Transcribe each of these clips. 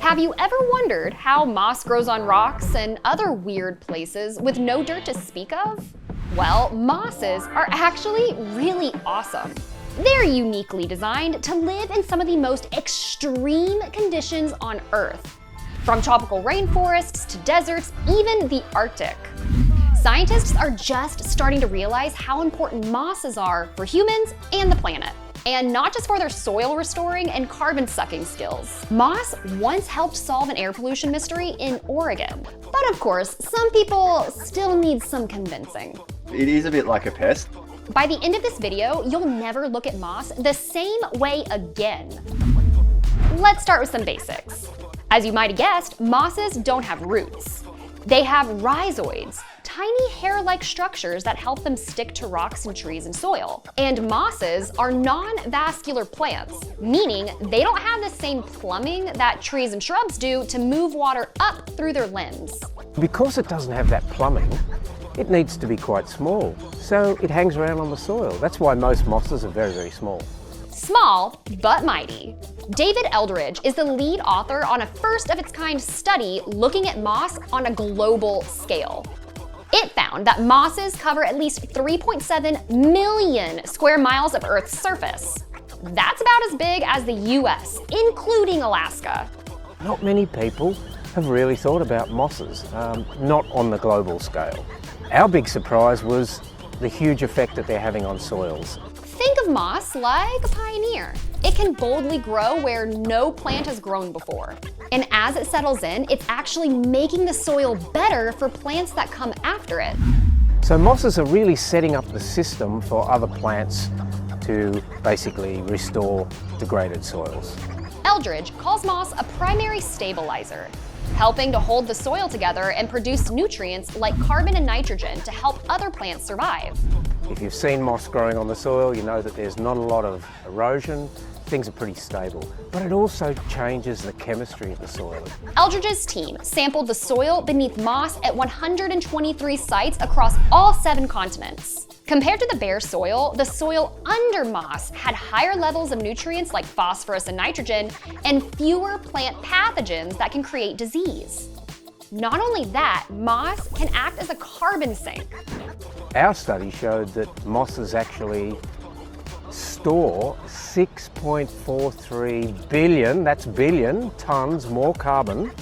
Have you ever wondered how moss grows on rocks and other weird places with no dirt to speak of? Well, mosses are actually really awesome. They're uniquely designed to live in some of the most extreme conditions on Earth, from tropical rainforests to deserts, even the Arctic. Scientists are just starting to realize how important mosses are for humans and the planet. And not just for their soil restoring and carbon sucking skills. Moss once helped solve an air pollution mystery in Oregon. But of course, some people still need some convincing. It is a bit like a pest. By the end of this video, you'll never look at moss the same way again. Let's start with some basics. As you might have guessed, mosses don't have roots. They have rhizoids, tiny hair-like structures that help them stick to rocks and trees and soil. And mosses are non-vascular plants, meaning they don't have the same plumbing that trees and shrubs do to move water up through their limbs. Because it doesn't have that plumbing, it needs to be quite small, so it hangs around on the soil. That's why most mosses are very, very small. Small, but mighty. David Eldridge is the lead author on a first-of-its-kind study looking at moss on a global scale. It found that mosses cover at least 3.7 million square miles of Earth's surface. That's about as big as the US, including Alaska. Not many people have really thought about mosses, not on the global scale. Our big surprise was the huge effect that they're having on soils. Think of moss like a pioneer. It can boldly grow where no plant has grown before. And as it settles in, it's actually making the soil better for plants that come after it. So mosses are really setting up the system for other plants to basically restore degraded soils. Eldridge calls moss a primary stabilizer, helping to hold the soil together and produce nutrients like carbon and nitrogen to help other plants survive. If you've seen moss growing on the soil, you know that there's not a lot of erosion. Things are pretty stable, but it also changes the chemistry of the soil. Eldridge's team sampled the soil beneath moss at 123 sites across all 7 continents. Compared to the bare soil, the soil under moss had higher levels of nutrients like phosphorus and nitrogen, and fewer plant pathogens that can create disease. Not only that, moss can act as a carbon sink. Our study showed that mosses actually store 6.43 billion, that's billion, tons more carbon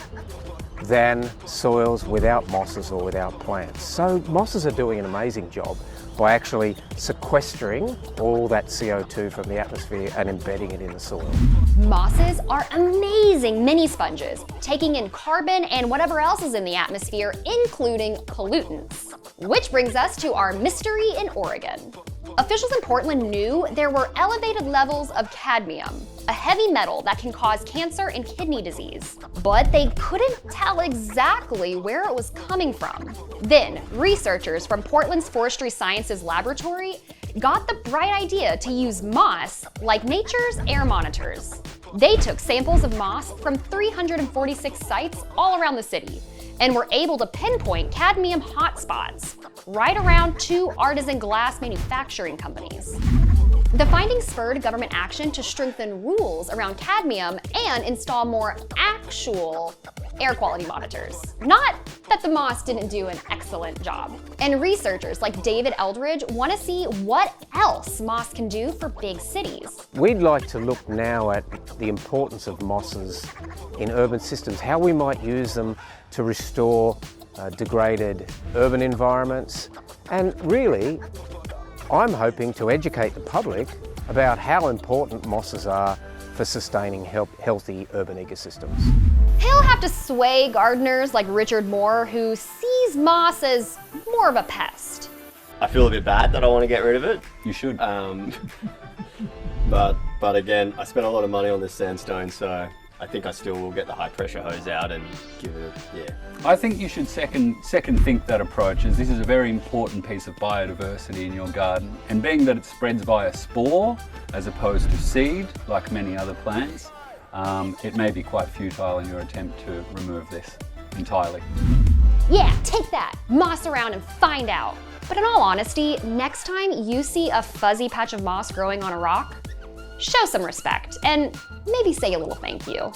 than soils without mosses or without plants. So mosses are doing an amazing job by actually sequestering all that CO2 from the atmosphere and embedding it in the soil. Mosses are amazing mini sponges, taking in carbon and whatever else is in the atmosphere, including pollutants. Which brings us to our mystery in Oregon. Officials in Portland knew there were elevated levels of cadmium, a heavy metal that can cause cancer and kidney disease. But they couldn't tell exactly where it was coming from. Then, researchers from Portland's Forestry Sciences Laboratory got the bright idea to use moss like nature's air monitors. They took samples of moss from 346 sites all around the city and were able to pinpoint cadmium hotspots right around 2 artisan glass manufacturing companies. The findings spurred government action to strengthen rules around cadmium and install more actual air quality monitors. Not that the moss didn't do an excellent job. And researchers like David Eldridge want to see what else moss can do for big cities. We'd like to look now at the importance of mosses in urban systems, how we might use them to restore degraded urban environments, and really, I'm hoping to educate the public about how important mosses are for sustaining healthy urban ecosystems. He'll have to sway gardeners like Richard Moore, who sees moss as more of a pest. I feel a bit bad that I want to get rid of it. You should. But again, I spent a lot of money on this sandstone, so I think I still will get the high pressure hose out and give it a, I think you should second think that approach, as this is a very important piece of biodiversity in your garden. And being that it spreads via spore as opposed to seed, like many other plants, it may be quite futile in your attempt to remove this entirely. Yeah, take that, moss around and find out. But in all honesty, next time you see a fuzzy patch of moss growing on a rock, show some respect and maybe say a little thank you.